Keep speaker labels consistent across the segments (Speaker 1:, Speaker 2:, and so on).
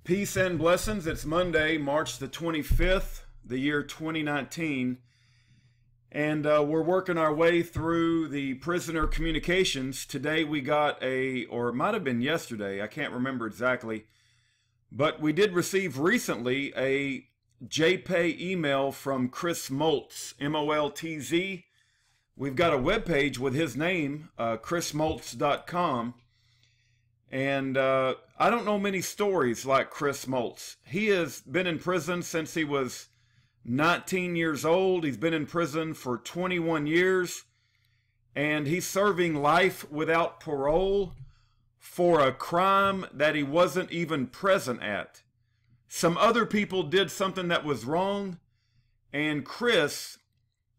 Speaker 1: Peace and blessings. It's Monday, March the 25th, the year 2019. And we're working our way through the prisoner communications. Today we got or it might have been yesterday, I can't remember exactly. But we did receive recently a JPAY email from Chris Moltz, M-O-L-T-Z. We've got a webpage with his name, chrismoltz.com. And I don't know many stories like Chris Moltz. He has been in prison since he was 19 years old. He's been in prison for 21 years. And he's serving life without parole for a crime that he wasn't even present at. Some other people did something that was wrong, and Chris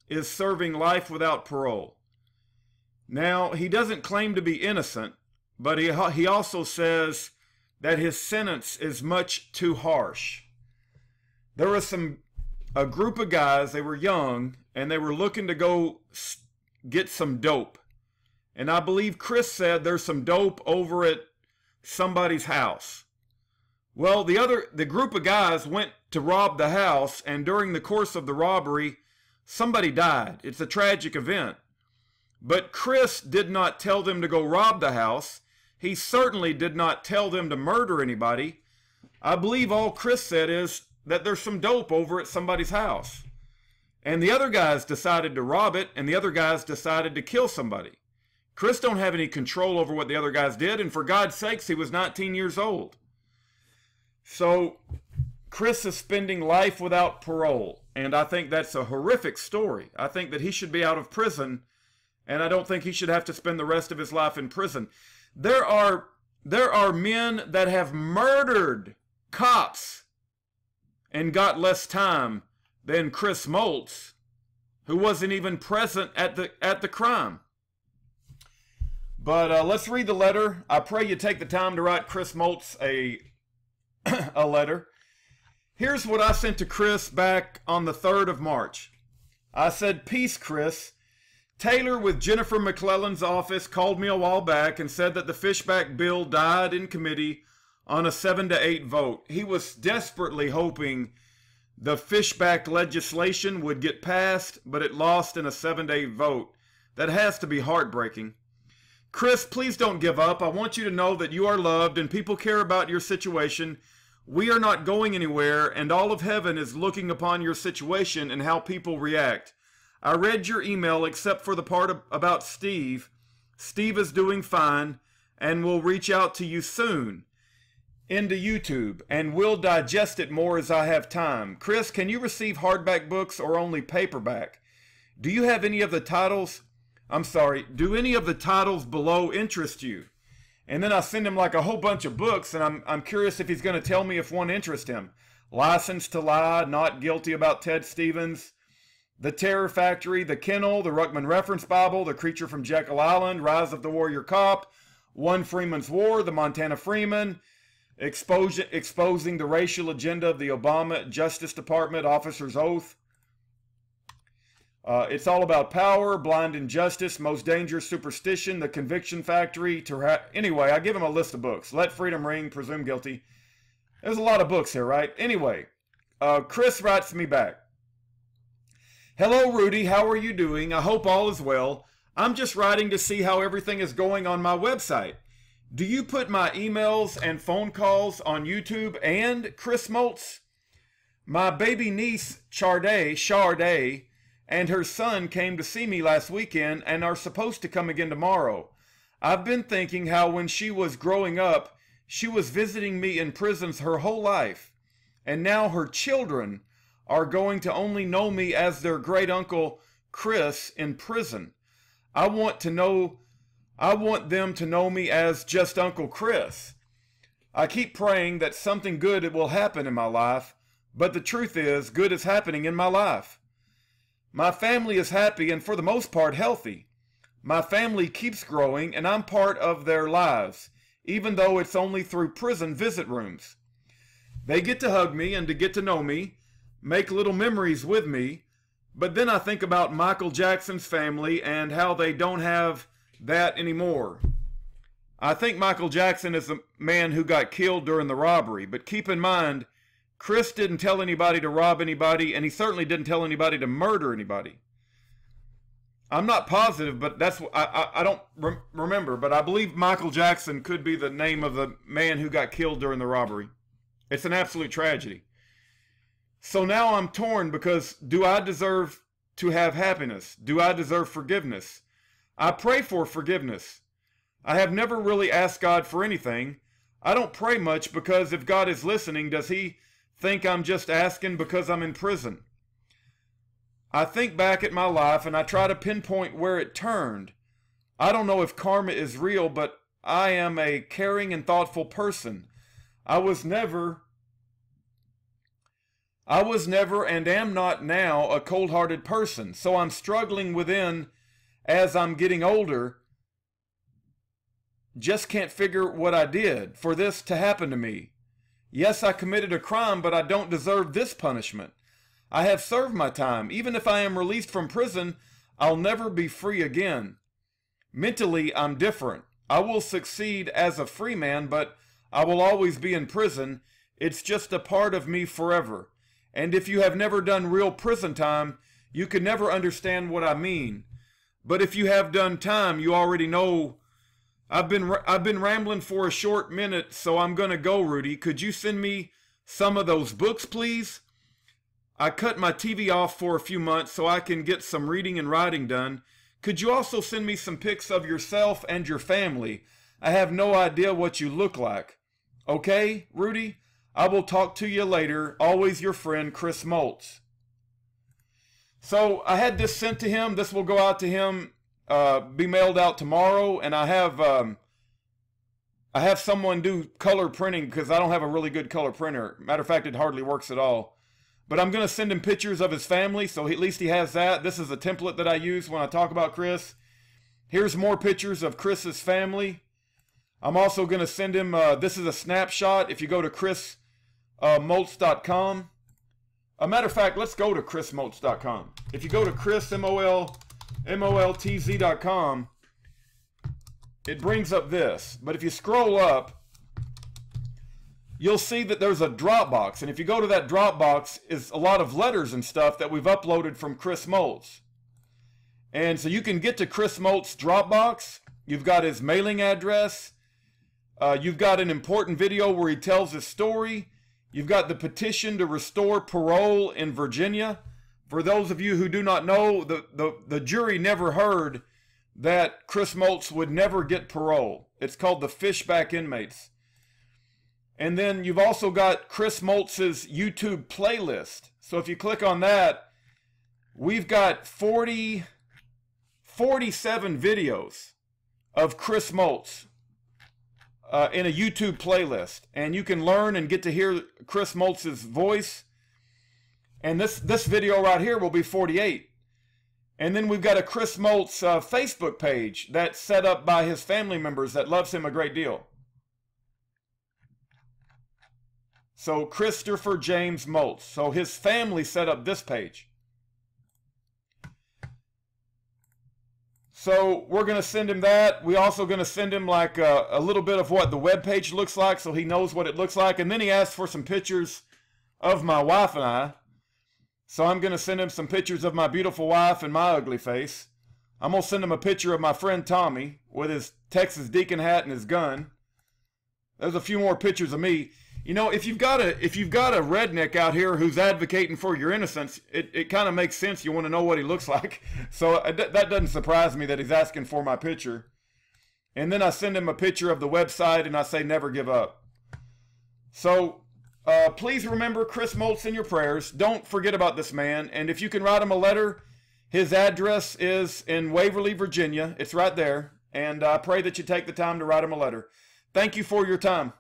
Speaker 1: is serving life without parole. Now, he doesn't claim to be innocent, but he also says that his sentence is much too harsh. There was a group of guys, they were young, and they were looking to go get some dope. And I believe Chris said there's some dope over at somebody's house. Well, the group of guys went to rob the house, and during the course of the robbery, somebody died. It's a tragic event. But Chris did not tell them to go rob the house. He certainly did not tell them to murder anybody. I believe all Chris said is that there's some dope over at somebody's house. And the other guys decided to rob it, and the other guys decided to kill somebody. Chris don't have any control over what the other guys did, and for God's sakes, he was 19 years old. So Chris is spending life without parole, and I think that's a horrific story. I think that he should be out of prison, and I don't think he should have to spend the rest of his life in prison. There are men that have murdered cops and got less time than Chris Moltz, who wasn't even present at the crime. But let's read the letter. I pray you take the time to write Chris Moltz a letter. Here's what I sent to Chris back on the 3rd of March. I said, "Peace, Chris. Taylor with Jennifer McClellan's office called me a while back and said that the Fishback bill died in committee on a 7-8 vote. He was desperately hoping the Fishback legislation would get passed, but it lost in a 7-8 vote. That has to be heartbreaking. Chris, please don't give up. I want you to know that you are loved and people care about your situation. We are not going anywhere, and all of heaven is looking upon your situation and how people react. I read your email except for the part about Steve. Steve is doing fine and will reach out to you soon into YouTube, and we'll digest it more as I have time. Chris, can you receive hardback books or only paperback? Do you have any of the titles? Do any of the titles below interest you?" And then I send him like a whole bunch of books, and I'm curious if he's going to tell me if one interests him. License to Lie, Not Guilty about Ted Stevens, The Terror Factory, The Kennel, The Ruckman Reference Bible, The Creature from Jekyll Island, Rise of the Warrior Cop, One Freeman's War, The Montana Freeman, Exposing the Racial Agenda of the Obama Justice Department, Officer's Oath. It's All About Power, Blind Injustice, Most Dangerous Superstition, The Conviction Factory. Anyway, I give him a list of books. Let Freedom Ring, Presume Guilty. There's a lot of books here, right? Anyway, Chris writes me back. "Hello, Rudy. How are you doing? I hope all is well. I'm just writing to see how everything is going on my website. Do you put my emails and phone calls on YouTube and Chris Moltz? My baby niece, Charday, and her son came to see me last weekend and are supposed to come again tomorrow. I've been thinking how when she was growing up, she was visiting me in prisons her whole life, and now her children are going to only know me as their great uncle Chris in prison. I want them to know me as just Uncle Chris. I keep praying that something good will happen in my life, but the truth is, good is happening in my life. My family is happy and for the most part healthy. My family keeps growing and I'm part of their lives, even though it's only through prison visit rooms. They get to hug me and to get to know me, make little memories with me, but then I think about Michael Jackson's family and how they don't have that anymore. I think Michael Jackson is the man who got killed during the robbery. But keep in mind, Chris didn't tell anybody to rob anybody, and he certainly didn't tell anybody to murder anybody. I'm not positive, but that's I don't remember. But I believe Michael Jackson could be the name of the man who got killed during the robbery. It's an absolute tragedy. So now I'm torn because do I deserve to have happiness? Do I deserve forgiveness? I pray for forgiveness. I have never really asked God for anything. I don't pray much because if God is listening, does he think I'm just asking because I'm in prison? I think back at my life and I try to pinpoint where it turned. I don't know if karma is real, but I am a caring and thoughtful person. I was never and am not now a cold-hearted person. So I'm struggling within as I'm getting older. Just can't figure what I did for this to happen to me. Yes, I committed a crime, but I don't deserve this punishment. I have served my time. Even if I am released from prison, I'll never be free again. Mentally, I'm different. I will succeed as a free man, but I will always be in prison. It's just a part of me forever. And if you have never done real prison time, you can never understand what I mean. But if you have done time, you already know. I've been rambling for a short minute, so I'm going to go, Rudy. Could you send me some of those books, please? I cut my TV off for a few months so I can get some reading and writing done. Could you also send me some pics of yourself and your family? I have no idea what you look like. Okay, Rudy? I will talk to you later. Always your friend, Chris Moltz. So I had this sent to him. This will go out to him, be mailed out tomorrow. And I have someone do color printing because I don't have a really good color printer. Matter of fact, it hardly works at all. But I'm going to send him pictures of his family, so at least he has that. This is a template that I use when I talk about Chris. Here's more pictures of Chris's family. I'm also going to send him, this is a snapshot. If you go to chrismoltz.com. A matter of fact, let's go to chrismoltz.com. If you go to chrismoltz.com, it brings up this. But if you scroll up, you'll see that there's a Dropbox. And if you go to that Dropbox, is a lot of letters and stuff that we've uploaded from Chris Moltz. And so you can get to Chris Moltz Dropbox. You've got his mailing address. You've got an important video where he tells his story. You've got the petition to restore parole in Virginia. For those of you who do not know, the jury never heard that Chris Moltz would never get parole. It's called the Fishback Inmates. And then you've also got Chris Moltz's YouTube playlist. So if you click on that, we've got 47 videos of Chris Moltz in a YouTube playlist. And you can learn and get to hear Chris Moltz's voice. And this video right here will be 48. And then we've got a Chris Moltz Facebook page that's set up by his family members that loves him a great deal. So Christopher James Moltz. So his family set up this page. So we're going to send him that. We're also going to send him like a little bit of what the web page looks like so he knows what it looks like. And then he asked for some pictures of my wife and I. So I'm going to send him some pictures of my beautiful wife and my ugly face. I'm going to send him a picture of my friend Tommy with his Texas Deacon hat and his gun. There's a few more pictures of me. You know, if you've got a redneck out here who's advocating for your innocence, it kind of makes sense. You want to know what he looks like. So that doesn't surprise me that he's asking for my picture. And then I send him a picture of the website and I say, never give up. So please remember Chris Moltz in your prayers. Don't forget about this man. And if you can write him a letter, his address is in Waverly, Virginia. It's right there. And I pray that you take the time to write him a letter. Thank you for your time.